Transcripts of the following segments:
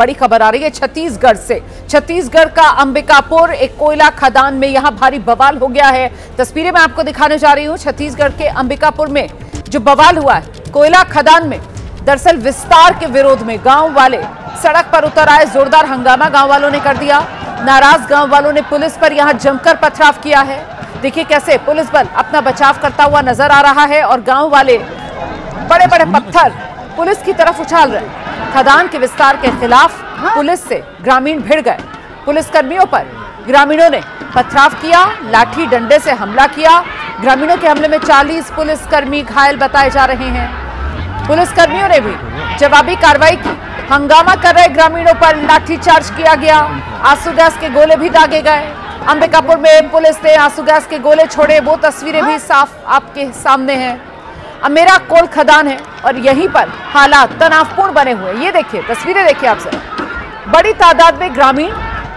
बड़ी खबर आ रही है छत्तीसगढ़ से। छत्तीसगढ़ का अंबिकापुर एक कोयला खदान में यहां भारी बवाल हो गया है। तस्वीरें मैं आपको दिखाने जा रही हूं। छत्तीसगढ़ के अंबिकापुर में जो बवाल हुआ है कोयला खदान में, दरअसल विस्तार के विरोध में गांव वाले सड़क पर उतर आए। जोरदार हंगामा गांव वालों ने कर दिया। नाराज गांव वालों ने पुलिस पर यहां जमकर पथराव किया है। देखिए कैसे पुलिस बल अपना बचाव करता हुआ नजर आ रहा है और गांव वाले बड़े बड़े पत्थर पुलिस की तरफ उछाल रहे। खदान के विस्तार के खिलाफ पुलिस से ग्रामीण भिड़ गए। पुलिसकर्मियों पर ग्रामीणों ने पथराव किया, लाठी डंडे से हमला किया। ग्रामीणों के हमले में 40 पुलिसकर्मी घायल बताए जा रहे हैं। पुलिसकर्मियों ने भी जवाबी कार्रवाई की। हंगामा कर रहे ग्रामीणों पर लाठीचार्ज किया गया। आंसू गैस के गोले भी दागे गए। अंबिकापुर में पुलिस ने आंसू गैस के गोले छोड़े, वो तस्वीरें भी साफ आपके सामने हैं। अमेरा कोल खदान है और यहीं पर हालात तनावपूर्ण बने हुए। ये देखिए तस्वीरें देखिए आप सर। बड़ी तादाद में ग्रामीण,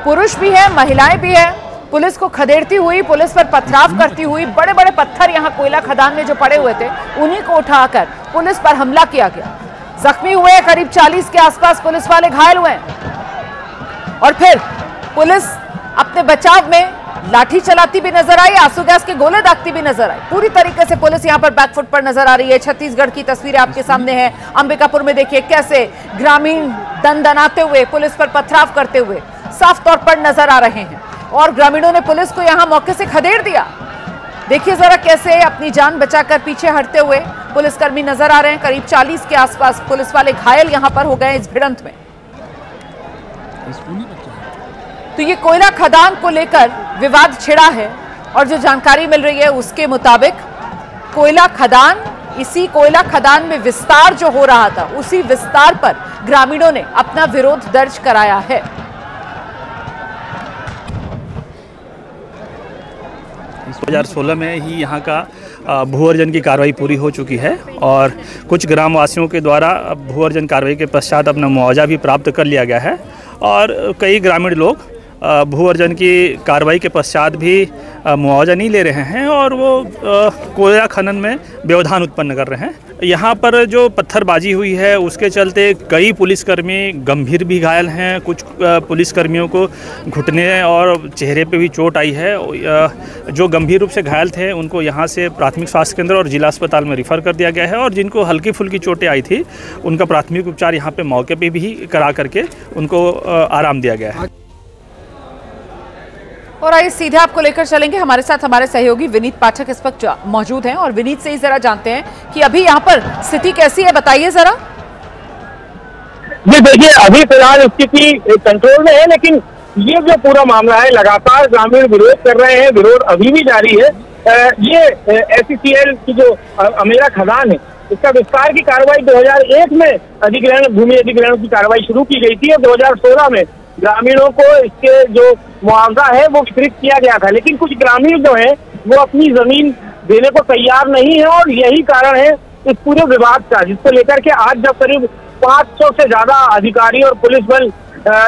पुरुष भी है, महिलाएं भी है, पुलिस को खदेड़ती हुई, पुलिस पर पथराव करती हुई। बड़े बड़े पत्थर यहां कोयला खदान में जो पड़े हुए थे उन्हीं को उठाकर पुलिस पर हमला किया गया। जख्मी हुए करीब 40 के आसपास पुलिस वाले घायल हुए और फिर पुलिस अपने बचाव में लाठी चलाती भी नजर आई, आंसू गैस के गोले दागती भी नजर आई। पूरी तरीके से पुलिस यहां पर बैकफुट पर नजर आ रही है। छत्तीसगढ़ की तस्वीरें आपके सामने हैं। अंबिकापुर में देखिए कैसे ग्रामीण दनदनाते हुए पुलिस पर पथराव करते हुए साफ तौर पर नजर आ रहे हैं और ग्रामीणों ने पुलिस को यहां मौके से खदेड़ दिया। देखिए जरा कैसे अपनी जान बचाकर पीछे हटते हुए पुलिसकर्मी नजर आ रहे हैं। करीब 40 के आसपास पुलिस वाले घायल यहां पर हो गए इस भिड़ंत में। तो ये कोयला खदान को लेकर विवाद छिड़ा है और जो जानकारी मिल रही है उसके मुताबिक कोयला खदान, इसी कोयला खदान में विस्तार जो हो रहा था उसी विस्तार पर ग्रामीणों ने अपना विरोध दर्ज कराया है। इस 2016 में ही यहाँ का भू अर्जन की कार्रवाई पूरी हो चुकी है और कुछ ग्रामवासियों के द्वारा भू अर्जन कार्रवाई के पश्चात अपना मुआवजा भी प्राप्त कर लिया गया है और कई ग्रामीण लोग भू अर्जन की कार्रवाई के पश्चात भी मुआवजा नहीं ले रहे हैं और वो कोयला खनन में व्यवधान उत्पन्न कर रहे हैं। यहाँ पर जो पत्थरबाजी हुई है उसके चलते कई पुलिसकर्मी गंभीर भी घायल हैं। कुछ पुलिसकर्मियों को घुटने और चेहरे पे भी चोट आई है। जो गंभीर रूप से घायल थे उनको यहाँ से प्राथमिक स्वास्थ्य केंद्र और जिला अस्पताल में रिफ़र कर दिया गया है और जिनको हल्की फुल्की चोटें आई थी उनका प्राथमिक उपचार यहाँ पे मौके पे भी करा करके उनको आराम दिया गया है। और आइए सीधे आपको लेकर चलेंगे। हमारे साथ हमारे सहयोगी विनीत पाठक इस वक्त मौजूद हैं और विनीत से ही जरा जानते हैं कि अभी यहाँ पर स्थिति कैसी है, बताइए जरा। जी देखिए अभी फिलहाल स्थिति कंट्रोल में है, लेकिन ये जो पूरा मामला है लगातार ग्रामीण विरोध कर रहे हैं, विरोध अभी भी जारी है। ये SCCL की जो अमेरा खदान है इसका विस्तार की कार्रवाई 2001 में अधिग्रहण, भूमि अधिग्रहण की कार्रवाई शुरू की गई थी और 2016 में ग्रामीणों को इसके जो मुआवजा है वो वितरित किया गया था। लेकिन कुछ ग्रामीण जो है वो अपनी जमीन देने को तैयार नहीं है और यही कारण है इस पूरे विवाद का, जिसको लेकर के आज जब करीब 500 से ज्यादा अधिकारी और पुलिस बल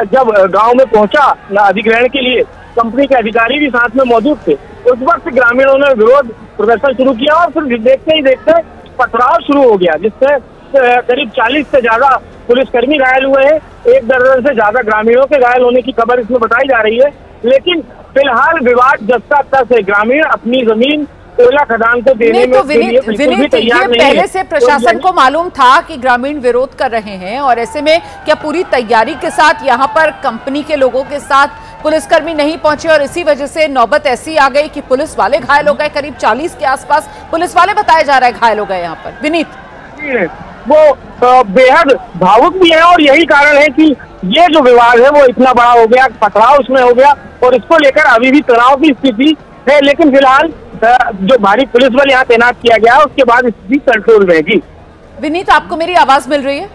जब गांव में पहुंचा अधिग्रहण के लिए, कंपनी के अधिकारी भी साथ में मौजूद थे, उस वक्त ग्रामीणों ने विरोध प्रदर्शन शुरू किया और फिर देखते ही देखते पथराव शुरू हो गया, जिससे करीब 40 से ज्यादा पुलिसकर्मी घायल हुए हैं। 1 दर्जन से ज्यादा ग्रामीणों के घायल होने की खबर इसमें बताई जा रही है। लेकिन फिलहाल विवाद जब तक है, ग्रामीण अपनी जमीन कोयला खदान को देने में विनीत, ये पहले से प्रशासन को मालूम था कि ग्रामीण विरोध कर रहे हैं और ऐसे में क्या पूरी तैयारी के साथ यहाँ पर कंपनी के लोगों के साथ पुलिसकर्मी नहीं पहुंचे और इसी वजह से नौबत ऐसी आ गई कि पुलिस वाले घायल हो गए? करीब 40 के आसपास पुलिस वाले बताया जा रहा है घायल हो गए यहाँ पर। विनीत, वो बेहद भावुक भी है और यही कारण है कि ये जो विवाद है वो इतना बड़ा हो गया, पथराव उसमें हो गया और इसको लेकर अभी भी तनाव की स्थिति है। लेकिन फिलहाल जो भारी पुलिस बल यहाँ तैनात किया गया उसके बाद स्थिति कंट्रोल में है। जी विनीत, आपको मेरी आवाज मिल रही है?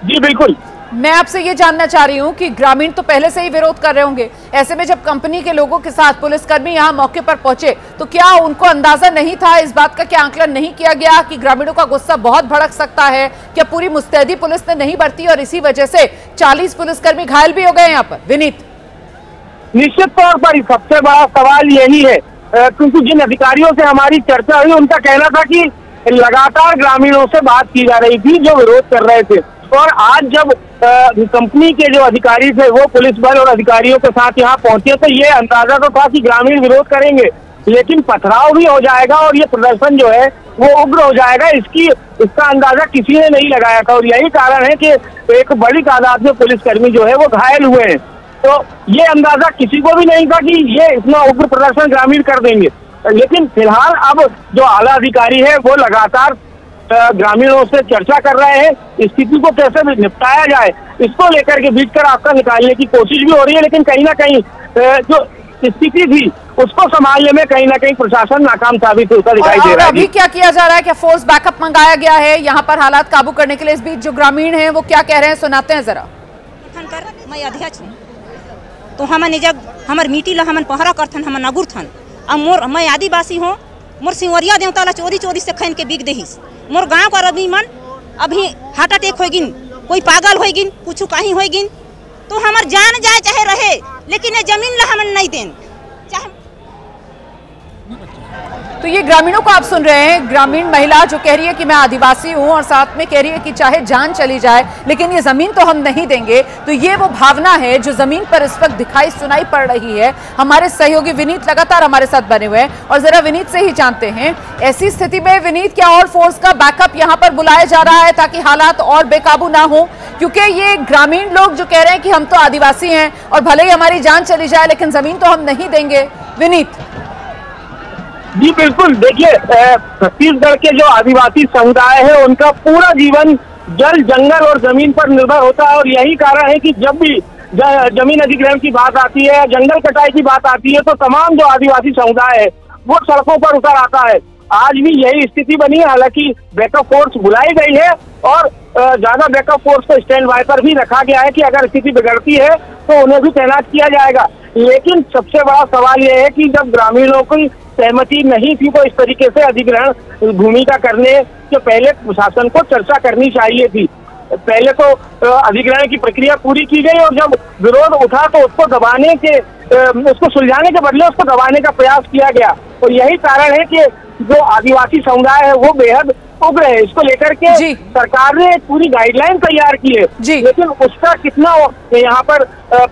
जी बिल्कुल। मैं आपसे ये जानना चाह रही हूँ कि ग्रामीण तो पहले से ही विरोध कर रहे होंगे, ऐसे में जब कंपनी के लोगों के साथ पुलिसकर्मी यहाँ मौके पर पहुंचे तो क्या उनको अंदाजा नहीं था, इस बात का क्या आंकलन नहीं किया गया कि ग्रामीणों का गुस्सा बहुत भड़क सकता है? क्या पूरी मुस्तैदी पुलिस ने नहीं बरती और इसी वजह से 40 पुलिसकर्मी घायल भी हो गए यहाँ पर? विनीत, निश्चित तौर पर सबसे बड़ा सवाल यही है, क्योंकि जिन अधिकारियों से हमारी चर्चा हुई उनका कहना था कि लगातार ग्रामीणों से बात की जा रही थी जो विरोध कर रहे थे और आज जब कंपनी के जो अधिकारी थे वो पुलिस बल और अधिकारियों के साथ यहाँ पहुंचे तो ये अंदाजा तो था कि ग्रामीण विरोध करेंगे, लेकिन पथराव भी हो जाएगा और ये प्रदर्शन जो है वो उग्र हो जाएगा, इसका अंदाजा किसी ने नहीं लगाया था। और यही कारण है कि एक बड़ी तादाद में पुलिसकर्मी जो है वो घायल हुए हैं। तो ये अंदाजा किसी को भी नहीं था कि ये इतना उग्र प्रदर्शन ग्रामीण कर देंगे। लेकिन फिलहाल अब जो आला अधिकारी है वो लगातार ग्रामीणों से चर्चा कर रहे हैं, स्थिति को कैसे निपटाया जाए इसको लेकर के बीच का रास्ता निकालने की कोशिश भी हो रही है। लेकिन कहीं ना कहीं जो स्थिति थी उसको संभालने में कहीं ना कहीं प्रशासन नाकाम साबित होता दिखाई दे रहा है। अभी क्या किया जा रहा है? क्या फोर्स बैकअप मंगाया गया है यहाँ पर हालात काबू करने के लिए? इस बीच जो ग्रामीण हैं वो क्या कह रहे हैं, सुनाते हैं जरा। मैं अध्यक्ष हूँ तो हमन जब हमार मीटी ला हमन पहरा करथन, हमन नगुर थन। अब मैं आदिवासी हूँ, मोर सिंवरिया देवता ला चोरी से खैन के बिक देहिस। मोर गाँव का आदमी मन अभी हार्ट अटैक हो गिन, कोई पागल हो गिन, कुछ कहीं हो गिन, तो हमार जान जाए चाहे रहे, लेकिन ये जमीन ला हमन नहीं देन चाहे। तो ये ग्रामीणों को आप सुन रहे हैं, ग्रामीण महिला जो कह रही है कि मैं आदिवासी हूं और साथ में कह रही है कि चाहे जान चली जाए लेकिन ये जमीन तो हम नहीं देंगे। तो ये वो भावना है जो जमीन पर इस वक्त दिखाई सुनाई पड़ रही है। हमारे सहयोगी विनीत लगातार हमारे साथ बने हुए हैं और जरा विनीत से ही जानते हैं, ऐसी स्थिति में विनीत क्या और फोर्स का बैकअप यहाँ पर बुलाया जा रहा है ताकि हालात और बेकाबू ना हो? क्योंकि ये ग्रामीण लोग जो कह रहे हैं कि हम तो आदिवासी हैं और भले ही हमारी जान चली जाए लेकिन जमीन तो हम नहीं देंगे। विनीत जी बिल्कुल, देखिए छत्तीसगढ़ के जो आदिवासी समुदाय है उनका पूरा जीवन जल जंगल और जमीन पर निर्भर होता है। और यही कारण है कि जब भी जमीन अधिग्रहण की बात आती है, जंगल कटाई की बात आती है तो तमाम जो आदिवासी समुदाय है वो सड़कों पर उतर आता है। आज भी यही स्थिति बनी है, हालांकि बैकअप फोर्स बुलाई गई है और ज्यादा बैकअप फोर्स को स्टैंड बाय पर भी रखा गया है कि अगर स्थिति बिगड़ती है तो उन्हें भी तैनात किया जाएगा। लेकिन सबसे बड़ा सवाल यह है कि जब ग्रामीणों की सहमति नहीं थी तो इस तरीके से अधिग्रहण भूमि का करने के पहले प्रशासन को चर्चा करनी चाहिए थी। पहले तो अधिग्रहण की प्रक्रिया पूरी की गई और जब विरोध उठा तो उसको दबाने के उसको सुलझाने के बदले उसको दबाने का प्रयास किया गया। और यही कारण है कि जो आदिवासी समुदाय है वो बेहद उग्र है। इसको लेकर के सरकार ने एक पूरी गाइडलाइन तैयार की है, लेकिन उसका कितना यहाँ पर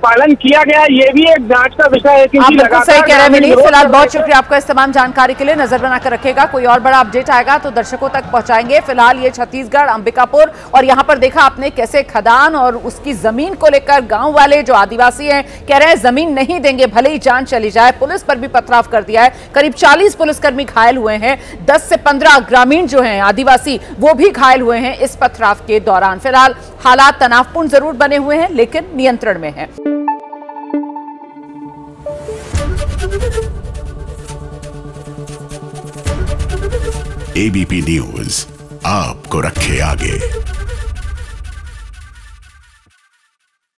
पालन किया गया ये भी एक जांच का विषय है। आप बिल्कुल सही कह रहे हैं विनीत। फिलहाल बहुत शुक्रिया आपका इस तमाम जानकारी के लिए। नजर बनाकर रखेगा, कोई और बड़ा अपडेट आएगा तो दर्शकों तक पहुंचाएंगे। फिलहाल ये छत्तीसगढ़ अंबिकापुर और यहाँ पर देखा आपने कैसे खदान और उसकी जमीन को लेकर गांव वाले जो आदिवासी हैं कह रहे हैं जमीन नहीं देंगे भले ही जान चली जाए। पुलिस पर भी पथराव कर दिया है, करीब 40 पुलिसकर्मी घायल हुए हैं, 10 से 15 ग्रामीण जो हैं आदिवासी वो भी घायल हुए हैं इस पथराव के दौरान। फिलहाल हालात तनावपूर्ण जरूर बने हुए हैं लेकिन नियंत्रण में है। एबीपी न्यूज आपको रखे आगे।